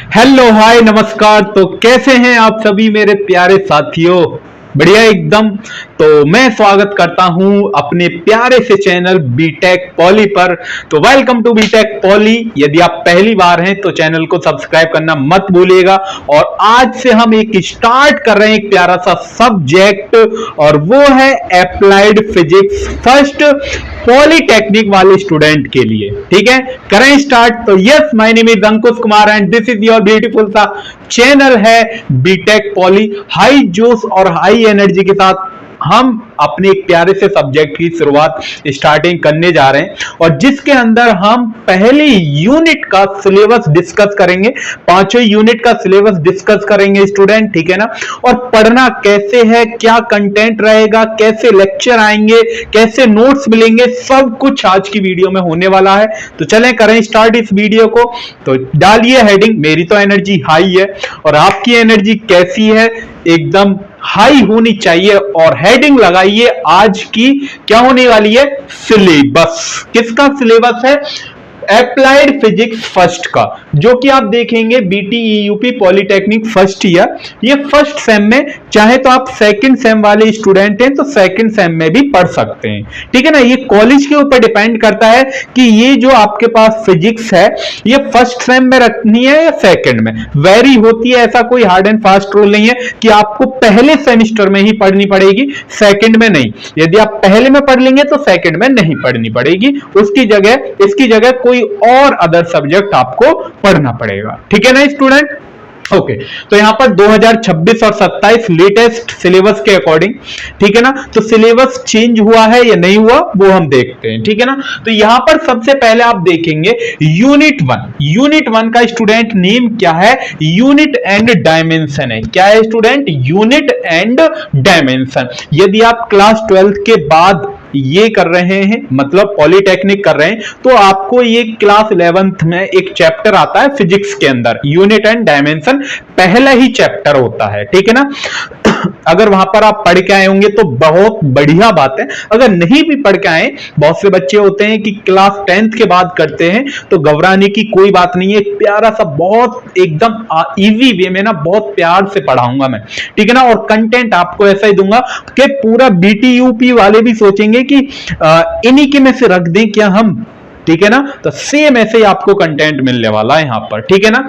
Hello hi नमस्कार। तो कैसे हैं आप सभी मेरे प्यारे साथियों? बढ़िया एकदम। तो मैं स्वागत करता हूं अपने प्यारे से चैनल बीटेक पॉली पर। तो वेलकम टू बीटेक पॉली। यदि आप पहली बार हैं तो चैनल को सब्सक्राइब करना मत भूलिएगा। और आज से हम एक स्टार्ट कर रहे हैं एक प्यारा सा सब्जेक्ट, और वो है अप्लाइड फिजिक्स फर्स्ट पॉलीटेक्निक वाले स्टूडेंट के लिए। ठीक है, करें स्टार्ट। तो yes, my name is Ankush Kumar and this is your beautiful सा चैनल है बीटेक पॉली। हाई जोश और हाई एनर्जी के साथ हम अपने एक प्यारे से सब्जेक्ट की शुरुआत स्टार्टिंग करने जा रहे हैं, और जिसके अंदर हम पहली यूनिट का सिलेबस डिस्कस करेंगे। पांचों यूनिट का सिलेबस डिस्कस करेंगे स्टूडेंट, ठीक है ना। और पढ़ना कैसे है, क्या कंटेंट रहेगा, कैसे लेक्चर आएंगे, कैसे नोट्स मिलेंगे, सब कुछ आज की वीडियो में होने वाला है। तो चलें करें स्टार्ट इस वीडियो को। तो डालिए हेडिंग, मेरी तो एनर्जी हाई है और आपकी एनर्जी कैसी है? एकदम हाई होनी चाहिए। और हेडिंग लगाइए आज की, क्या होने वाली है? सिलेबस। किसका सिलेबस है? अप्लाइड फिजिक्स फर्स्ट का, जो कि आप देखेंगे बीटीईयूपी पॉलीटेक्निक फर्स्ट ईयर। ये फर्स्ट सेम में, चाहे तो आप सेकंड सेम वाले स्टूडेंट हैं तो सेकंड सेम में भी पढ़ सकते हैं, ठीक है ना। ये कॉलेज के ऊपर डिपेंड करता है कि ये जो आपके पास फिजिक्स है ये फर्स्ट सेम में रखनी है या सेकंड में। वेरी होती है, ऐसा कोई हार्ड एंड फास्ट रूल नहीं है कि आपको पहले सेमिस्टर में ही पढ़नी पड़ेगी, सेकंड में नहीं। यदि आप पहले में पढ़ लेंगे तो सेकंड में नहीं पढ़नी पड़ेगी, उसकी जगह इसकी जगह कोई और अदर सब्जेक्ट आपको पढ़ना पड़ेगा, ठीक है ना स्टूडेंट। ओके, तो यहां पर 2026 और 27 लेटेस्ट सिलेबस के अकॉर्डिंग, ठीक है ना। तो सिलेबस चेंज हुआ है या नहीं हुआ वो हम देखते हैं, ठीक है ना। तो यहां पर सबसे पहले आप देखेंगे यूनिट 1। यूनिट 1 का स्टूडेंट नेम क्या है? यूनिट एंड डायमेंशन है। क्या है स्टूडेंट? Unit and dimension. यदि आप क्लास 12 के बाद ये कर रहे हैं, मतलब पॉलीटेक्निक कर रहे हैं, तो आपको ये क्लास 11th में एक चैप्टर आता है फिजिक्स के अंदर, यूनिट एंड डायमेंशन पहला ही चैप्टर होता है, ठीक है ना। अगर वहां पर आप पढ़ के आए होंगे तो बहुत बढ़िया बात है। अगर नहीं भी पढ़ के आए, बहुत से बच्चे होते हैं कि क्लास 10th के बाद करते हैं, तो घबराने की कोई बात नहीं है। प्यारा सा बहुत एकदम इजी वे में ना बहुत प्यार से पढ़ाऊंगा मैं, ठीक है ना। और कंटेंट आपको ऐसा ही दूंगा कि पूरा बीटीयूपी वाले भी सोचेंगे कि इन्हीं के में से रख दें क्या हम, ठीक है ना। तो सेम ऐसे ही आपको कंटेंट मिलने वाला है यहां पर, ठीक है ना।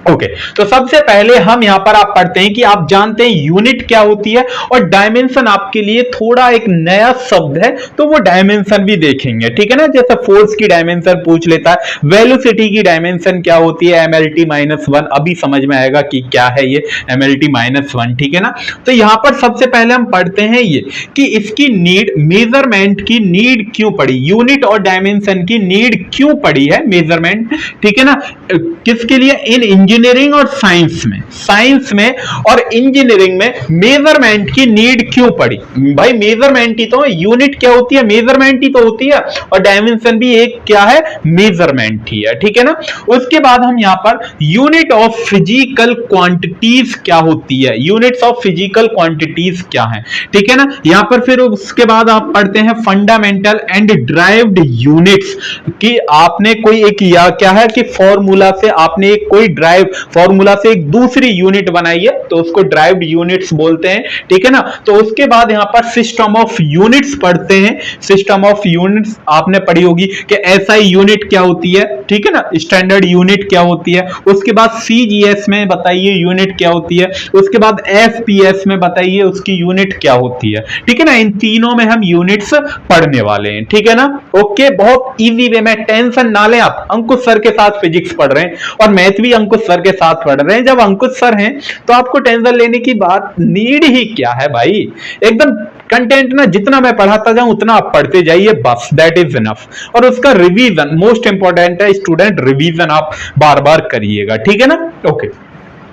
ओके, तो सबसे पहले हम यहां पर आप पढ़ते हैं कि आप जानते हैं यूनिट क्या होती है, और डायमेंशन आपके लिए थोड़ा एक नया शब्द है, तो वो डायमेंशन भी देखेंगे, ठीक है ना। जैसे फोर्स की डायमेंशन पूछ लेता है, वेलोसिटी की डायमेंशन क्या होती है, MLT-1। अभी समझ में आएगा कि क्या है ये MLT-1, ठीक है ना। तो यहां पर सबसे पहले हम पढ़ते हैं ये कि इसकी नीड, मेजरमेंट की नीड क्यों पड़ी, यूनिट और डायमेंशन की नीड क्यों पड़ी है, मेजरमेंट, ठीक है ना। किसके लिए? इन इंजीनियरिंग और साइंस में और इंजीनियरिंग में मेजरमेंट की नीड क्यों पड़ी? भाई मेजरमेंट ही तो है, यूनिट क्या होती है? मेजरमेंट ही तो होती है, और डायमेंशन भी एक क्या है? मेजरमेंट ही है, ठीक है ना। उसके बाद हम यहां per unit of physical quantities क्या होती है, यूनिट्स ऑफ फिजिकल क्वांटिटीज क्या है, ठीक है ना। यहां पर फिर उसके बाद आप पढ़ते हैं फंडामेंटल एंड ड्राइव्ड यूनिट्स, कि आपने कोई एक या क्या है कि फॉर्मूला से आपने एक कोई ड्राइव फॉर्मूला से एक दूसरी यूनिट बनाई है, तो उसको ड्राइव्ड यूनिट्स बोलते हैं, ठीक है ना। तो उसके बाद यहां पर सिस्टम ऑफ यूनिट्स पढ़ते हैं। सिस्टम ऑफ यूनिट्स आपने पढ़ी होगी कि एसआई यूनिट क्या होती है, ठीक है ना, स्टैंडर्ड यूनिट क्या होती है। उसके बाद सीजीएस में बताइए यूनिट क्या होती है। उसके बाद एफपीएस में बताइए उसकी यूनिट क्या होती है, ठीक है ना। इन तीनों में हम यूनिट्स पढ़ने वाले हैं, ठीक है ना। ओके, बहुत इजी वे में, टेंशन ना लें आप। अंकुश सर के साथ फिजिक्स पढ़ रहे हैं और मैथ भी अंकुश सर के साथ पढ़ रहे हैं। जब अंकुश सर हैं तो आपको टेंशन लेने की बात, नीड ही क्या है भाई। एकदम कंटेंट ना जितना मैं पढ़ाता जाऊं उतना आप पढ़ते जाइए, बस दैट इज इनफ। और उसका रिवीजन मोस्ट इंपॉर्टेंट है स्टूडेंट, रिवीजन आप बार बार करिएगा, ठीक है ना। ओके,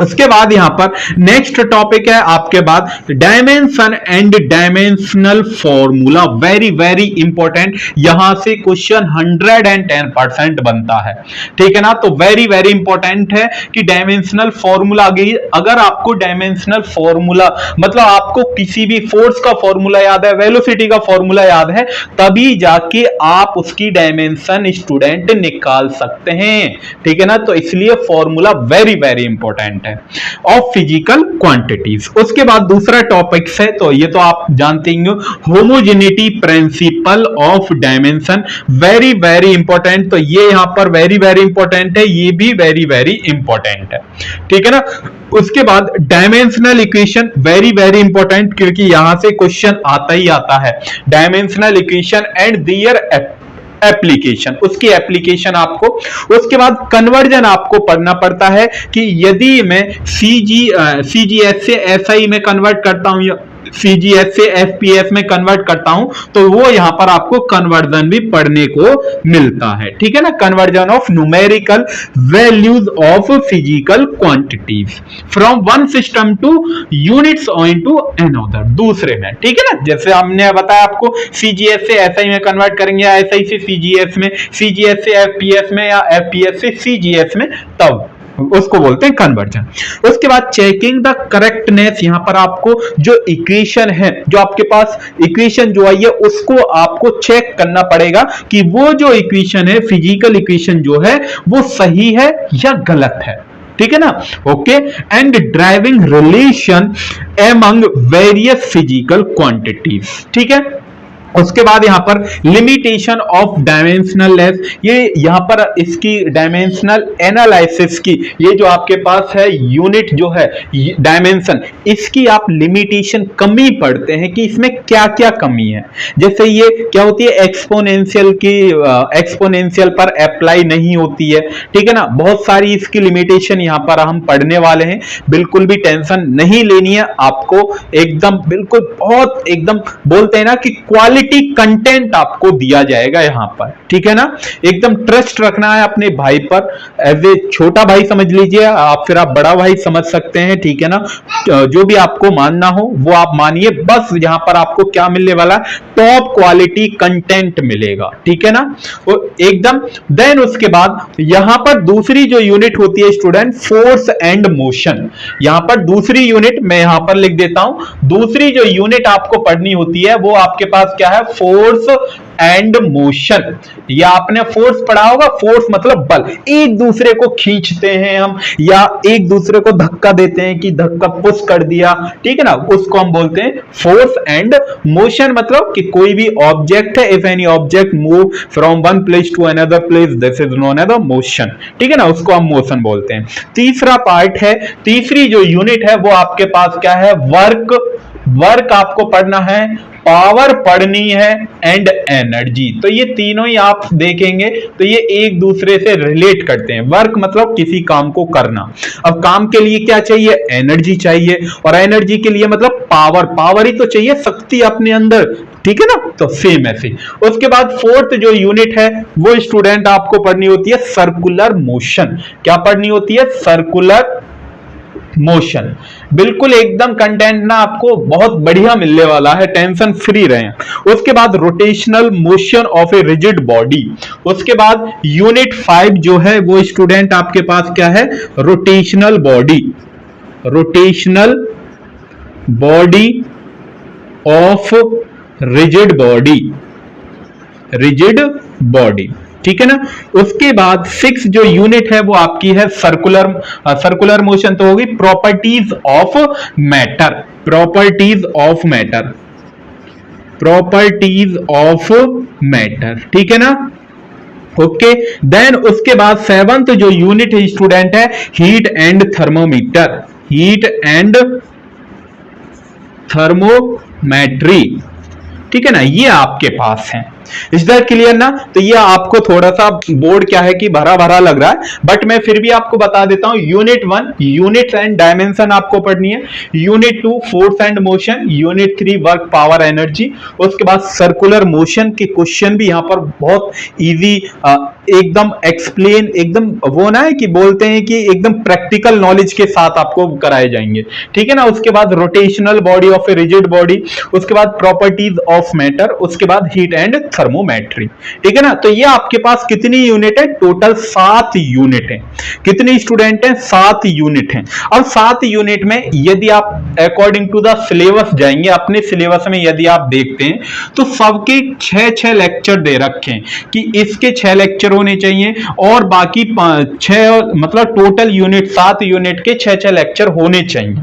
उसके बाद यहां पर नेक्स्ट टॉपिक है आपके बाद dimension and dimensional formula. Very very important, यहां से क्वेश्चन 110% बनता है, ठीक है ना। तो वेरी वेरी इंपॉर्टेंट है कि डायमेंशनल फॉर्मूला आ गई। अगर आपको डायमेंशनल फॉर्मूला मतलब आपको किसी भी फोर्स का फॉर्मूला याद है, वेलोसिटी का फॉर्मूला याद है, तभी जाके आप उसकी डायमेंशन स्टूडेंट निकाल सकते हैं, ठीक है ना। तो इसलिए formula very very important of physical quantities. उसके बाद दूसरा टॉपिक है, तो ये तो आप जानते ही हो, homogeneity principle of dimension. Very very important, तो ये यहां पर वेरी वेरी इंपॉर्टेंट है, ये भी वेरी वेरी इंपॉर्टेंट है, ठीक है ना। उसके बाद dimensional equation, very very important, क्योंकि यहां से क्वेश्चन आता ही आता है। Dimensional equation and their application, उसकी एप्लीकेशन आपको। उसके बाद कन्वर्जन आपको पढ़ना पड़ता है कि यदि मैं सीजीएस से एसआई में कन्वर्ट करता हूं या सीजीएस से एफपीएस में कन्वर्ट करता हूं, तो वो यहां पर आपको कन्वर्जन भी पढ़ने को मिलता है, ठीक है ना। Conversion of numerical values of physical quantities from one system two units into another, दूसरे में, ठीक है ना। जैसे हमने बताया आपको सीजीएस से एसआई में कन्वर्ट करेंगे, या एसआई से सीजीएस में, सीजीएस से एफपीएस में, या एफपीएस से सीजीएस में, तब उसको बोलते हैं कन्वर्जन। उसके बाद चेकिंग द करेक्टनेस, यहां पर आपको जो इक्वेशन है, जो आपके पास इक्वेशन जो आई है, उसको आपको चेक करना पड़ेगा कि वो जो इक्वेशन है, फिजिकल इक्वेशन जो है, वो सही है या गलत है, ठीक है ना। Okay, and driving relation among various physical quantities, ठीक है। उसके बाद यहां पर लिमिटेशन ऑफ डायमेंशनलनेस, ये यहां पर इसकी डायमेंशनल एनालिसिस की, ये जो आपके पास है यूनिट जो है डायमेंशन, इसकी आप लिमिटेशन कमी पढ़ते हैं कि इसमें क्या क्या कमी है। जैसे ये क्या होती है, एक्सपोनेंशियल की, एक्सपोनेंशियल पर अप्लाई नहीं होती है, ठीक है ना। बहुत सारी इसकी लिमिटेशन यहां पर हम पढ़ने वाले हैं, बिल्कुल भी टेंशन नहीं लेनी है आपको, एकदम बिल्कुल बहुत एकदम बोलते हैं ना कि क्वालिटी कंटेंट आपको दिया जाएगा यहां पर, ठीक है ना। एकदम ट्रस्ट रखना है अपने भाई पर, एज ए छोटा भाई समझ लीजिए आप, फिर आप बड़ा भाई समझ सकते हैं, ठीक है ना। जो भी आपको मानना हो वो आप मानिए, बस यहां पर आपको क्या मिलने वाला, टॉप क्वालिटी कंटेंट मिलेगा, ठीक है ना, वो एकदम। देन उसके बाद यहां पर दूसरी जो यूनिट होती है स्टूडेंट, फोर्स एंड मोशन। यहां पर दूसरी यूनिट मैं यहां पर लिख देता हूं, दूसरी जो यूनिट आपको पढ़नी होती है वो आपके पास क्या है, फोर्स एंड मोशन। या आपने फोर्स पढ़ा होगा, फोर्स मतलब बल, एक दूसरे को खींचते हैं हम, या एक दूसरे को धक्का देते हैं कि धक्का पुश कर दिया, ठीक है ना, उसको हम बोलते हैं फोर्स। एंड मोशन मतलब कि कोई भी ऑब्जेक्ट है, if any object move from one place to another place, this is known as a motion, ठीक है ना, उसको हम मोशन बोलते हैं। तीसरा पार्ट है, तीसरी जो यूनिट है वो आपके पास क्या है, वर्क। वर्क आपको पढ़ना है, पावर पढ़नी है, एंड एनर्जी। तो ये तीनों ही आप देखेंगे तो ये एक दूसरे से रिलेट करते हैं। वर्क मतलब किसी काम को करना, अब काम के लिए क्या चाहिए, एनर्जी चाहिए, और एनर्जी के लिए मतलब पावर, पावर ही तो चाहिए, शक्ति अपने अंदर, ठीक है ना। तो सेम ऐसे। उसके बाद फोर्थ जो यूनिट है वो स्टूडेंट आपको पढ़नी होती है सर्कुलर मोशन। क्या पढ़नी होती है, सर्कुलर मोशन। बिल्कुल एकदम कंटेंट ना आपको बहुत बढ़िया मिलने वाला है, टेंशन फ्री रहें। उसके बाद rotational motion of a rigid body. उसके बाद यूनिट 5 जो है वो स्टूडेंट आपके पास क्या है, rotational body, rotational body of rigid body, rigid body, ठीक है ना। उसके बाद 6 जो यूनिट है वो आपकी है सर्कुलर मोशन तो होगी properties of matter, properties of matter, properties of matter, ठीक है ना। ओके, देन उसके बाद 7th जो यूनिट है स्टूडेंट है heat and thermometer, heat and thermometry, ठीक है ना, ये आपके पास है। इज दैट क्लियर ना? तो ये आपको थोड़ा सा बोर्ड क्या है कि भरा भरा लग रहा है, बट मैं फिर भी आपको बता देता हूं। यूनिट 1 यूनिट एंड डायमेंशन आपको पढ़नी है, unit 2 force and motion, unit 3 work power energy. उसके बाद सर्कुलर मोशन के क्वेश्चन भी यहां पर बहुत इजी, एकदम एक्सप्लेन, एकदम वो ना है कि बोलते हैं कि एकदम प्रैक्टिकल नॉलेज के साथ आपको कराए जाएंगे, ठीक है ना। उसके बाद rotational body of a rigid body, उसके बाद प्रॉपर्टीज ऑफ मैटर, उसके बाद हीट एंड थर्मोमेट्री, ठीक है ना। तो ये आपके पास कितनी यूनिट है? टोटल 7 यूनिट है। कितने स्टूडेंट हैं? 7 यूनिट हैं। अब 7 यूनिट में यदि आप अकॉर्डिंग टू द सिलेबस जाएंगे, अपने सिलेबस में यदि आप देखते हैं तो सबके 6-6 लेक्चर दे रखे हैं कि इसके 6 लेक्चर होने चाहिए और बाकी 6, मतलब टोटल यूनिट 7 यूनिट के 6-6 लेक्चर होने चाहिए,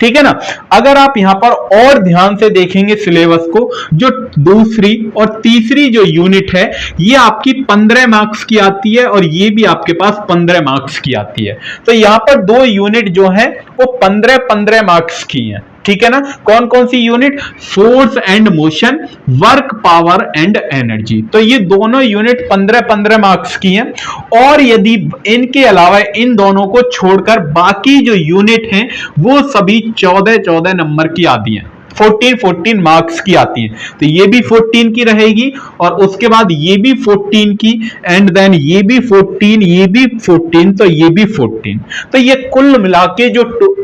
ठीक है ना। अगर आप यहां पर और ध्यान से देखेंगे सिलेबस को, जो दूसरी और तीसरी जो यूनिट है ये आपकी 15 मार्क्स की आती है और ये भी आपके पास 15 मार्क्स की आती है। तो यहां पर 2 यूनिट जो है वो 15-15 मार्क्स की हैं, ठीक है ना। कौन कौन सी unit? Force and motion, work power and energy. तो ये दोनों यूनिट 15-15 मार्क्स की हैं। और यदि इनके अलावा इन दोनों को छोड़कर बाकी जो यूनिट हैं वो सभी 14-14 नंबर की आती हैं, 14-14 मार्क्स की आती हैं। तो ये भी 14 की रहेगी और उसके बाद ये भी 14 की, एंड देन ये भी 14, ये भी 14, तो ये भी 14। तो ये कुल मिला के जो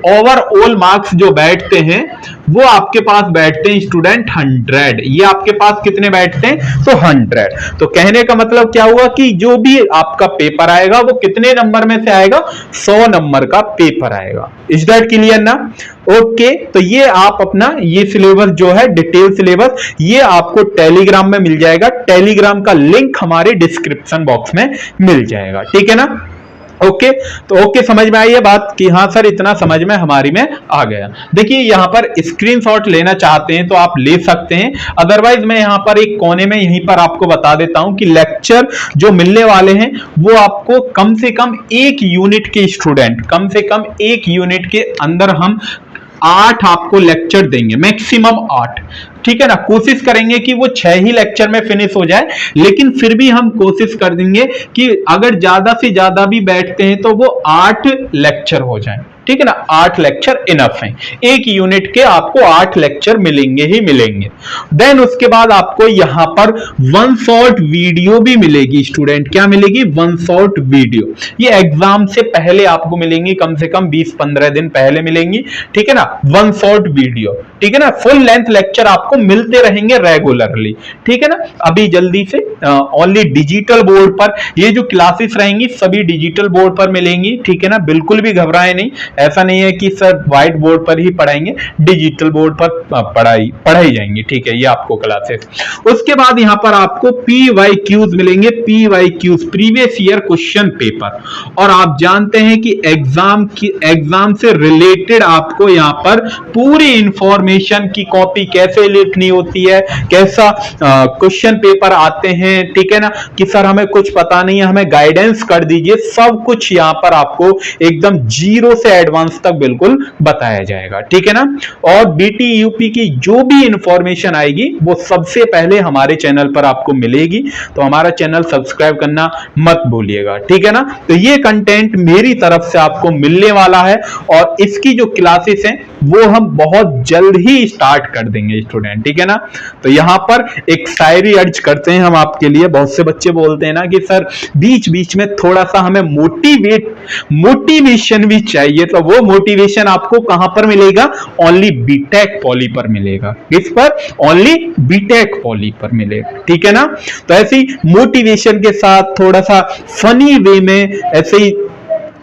ओवरऑल मार्क्स जो बैठते हैं वो आपके पास बैठते हैं स्टूडेंट 100। ये आपके पास कितने बैठते हैं? तो 100। तो कहने का मतलब क्या हुआ कि जो भी आपका पेपर आएगा वो कितने नंबर में से आएगा? 100 नंबर का पेपर आएगा। इज दैट क्लियर ना? ओके, तो ये आप अपना ये सिलेबस जो है डिटेल सिलेबस ये आपको टेलीग्राम में मिल जाएगा। टेलीग्राम का लिंक हमारे डिस्क्रिप्शन बॉक्स में मिल जाएगा, ठीक है ना। ओके, तो ओके, समझ में आई है बात कि हाँ सर इतना समझ में हमारी में आ गया। देखिए यहाँ पर स्क्रीनशॉट लेना चाहते हैं तो आप ले सकते हैं, अदरवाइज मैं यहाँ पर एक कोने में यहीं पर आपको बता देता हूं कि लेक्चर जो मिलने वाले हैं वो आपको कम से कम 1 यूनिट के स्टूडेंट, कम से कम 1 यूनिट के अंदर हम 8 आपको लेक्चर देंगे, मैक्सिमम 8, ठीक है ना। कोशिश करेंगे कि वो 6 ही लेक्चर में फिनिश हो जाए, लेकिन फिर भी हम कोशिश कर देंगे कि अगर ज्यादा से ज्यादा भी बैठते हैं तो वो 8 लेक्चर हो जाए, ठीक है ना। 8 लेक्चर इनफ हैं, 1 यूनिट के आपको 8 लेक्चर मिलेंगे ही मिलेंगे। देन उसके बाद आपको यहां पर 1 शॉर्ट वीडियो भी मिलेगी स्टूडेंट। क्या मिलेगी? 1 शॉर्ट वीडियो। ये एग्जाम से पहले आपको मिलेंगी, कम से कम 20-15 दिन पहले मिलेंगी, ठीक है ना। 1 शॉर्ट वीडियो, ठीक है ना। फुल लेंथ लेक्चर आपको मिलते रहेंगे रेगुलरली, ठीक है ना। अभी जल्दी से ओनली डिजिटल बोर्ड पर ये जो क्लासेस रहेंगी सभी डिजिटल बोर्ड पर मिलेंगी, ठीक है ना। बिल्कुल भी घबराए नहीं, ऐसा नहीं है कि सर व्हाइट बोर्ड पर ही पढ़ाएंगे, डिजिटल बोर्ड पर पढ़ाई जाएंगी, ठीक है। ये आपको क्लासेस, उसके बाद यहां पर आपको PYQs मिलेंगे, PYQs previous year question paper. और आप जानते हैं कि एग्जाम से रिलेटेड आपको यहां पर पूरी इंफॉर्मेशन की कॉपी कैसे लिखनी होती है, कैसा क्वेश्चन पेपर आते हैं, ठीक है ना, कि सर हमें कुछ पता नहीं है, हमें गाइडेंस कर दीजिए, सब कुछ यहां पर आपको एकदम जीरो से एडवांस तक बिल्कुल बताया जाएगा, ठीक है ना। और बीटी यूपी की जो भी इंफॉर्मेशन आएगी वो सबसे पहले हमारे चैनल पर आपको मिलेगी, तो हमारा चैनल सब्सक्राइब करना मत भूलिएगा, ठीक है ना। तो ये कंटेंट मेरी तरफ से आपको मिलने वाला है और इसकी जो क्लासेस हैं वो हम बहुत जल्द ही स्टार्ट कर देंगे स्टूडेंट, ठीक है ना। तो यहां पर एक शायरी अर्ज करते हैं हम आपके लिए। बहुत से बच्चे बोलते हैं ना कि सर बीच बीच में थोड़ा सा हमें मोटिवेशन भी चाहिए, तो वो मोटिवेशन आपको कहां पर मिलेगा? ओनली बीटेक पॉली पर मिलेगा। किस पर? ओनली बीटेक पॉली पर मिलेगा, ठीक है ना। तो ऐसे ही मोटिवेशन के साथ थोड़ा सा फनी वे में,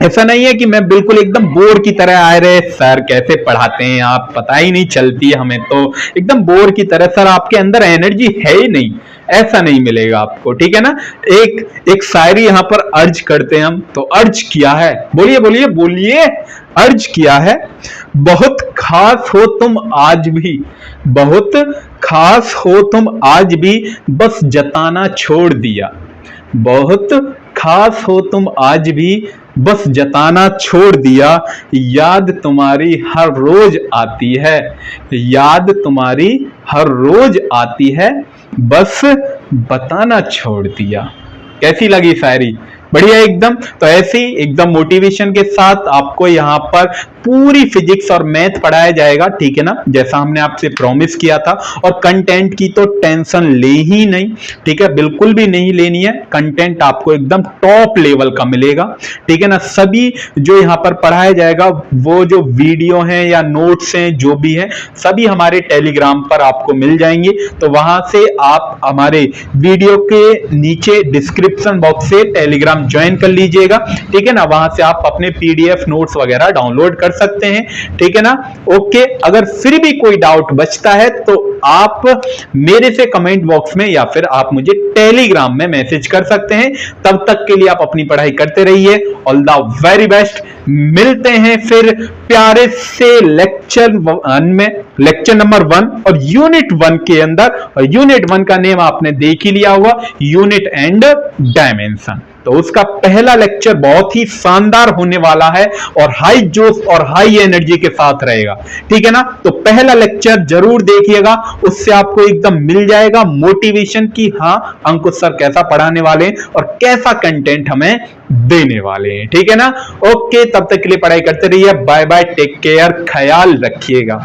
ऐसा नहीं है कि मैं बिल्कुल एकदम बोर की तरह आ रहे सर कैसे पढ़ाते हैं आप, पता ही नहीं चलती है हमें, तो एकदम बोर की तरह सर आपके अंदर एनर्जी है ही नहीं, ऐसा नहीं मिलेगा आपको, ठीक है ना। एक शायरी यहां पर अर्ज करते हैं हम, तो अर्ज किया है, बोलिए बोलिए बोलिए, अर्ज किया है। बहुत खास हो तुम आज भी, बहुत खास हो तुम आज भी, बस जताना छोड़ दिया। बहुत खास हो तुम आज भी, बस जताना छोड़ दिया। याद तुम्हारी हर रोज आती है, याद तुम्हारी हर रोज आती है, बस बताना छोड़ दिया। कैसी लगी शायरी? बढ़िया एकदम। तो ऐसे ही एकदम मोटिवेशन के साथ आपको यहाँ पर पूरी फिजिक्स और मैथ पढ़ाया जाएगा, ठीक है ना, जैसा हमने आपसे प्रॉमिस किया था। और कंटेंट की तो टेंशन ले ही नहीं, ठीक है, बिल्कुल भी नहीं लेनी है। कंटेंट आपको एकदम टॉप लेवल का मिलेगा, ठीक है ना। सभी जो यहाँ पर पढ़ाया जाएगा, वो जो वीडियो हैं या नोट्स हैं, जो भी है, सभी हमारे टेलीग्राम पर आपको मिल जाएंगे। तो वहां से आप हमारे वीडियो के नीचे डिस्क्रिप्शन बॉक्स से टेलीग्राम ज्वाइन कर लीजिएगा, ठीक है ना। वहां से आप अपने पीडीएफ नोट्स वगैरह डाउनलोड कर सकते हैं, ठीक है ना। ओके, अगर फिर भी कोई डाउट बचता है तो आप मेरे से कमेंट बॉक्स में या फिर आप मुझे टेलीग्राम में मैसेज कर सकते हैं। तब तक के लिए आप अपनी पढ़ाई करते रहिए। All the very best. मिलते हैं फिर प्यारे से लेक्चर 1 में, लेक्चर नंबर 1 और यूनिट 1 के अंदर। और यूनिट 1 का नेम आपने देख ही लिया होगा, यूनिट एंड डायमेंशन। तो उसका पहला लेक्चर बहुत ही शानदार होने वाला है और हाई जोश और हाई एनर्जी के साथ रहेगा, ठीक है ना। तो पहला लेक्चर जरूर देखिएगा, उससे आपको एकदम मिल जाएगा मोटिवेशन की हाँ अंकुश सर कैसा पढ़ाने वाले हैं और कैसा कंटेंट हमें देने वाले हैं, ठीक है ना। ओके, तब तक के लिए पढ़ाई करते रहिए। बाय बाय, टेक केयर, ख्याल रखिएगा।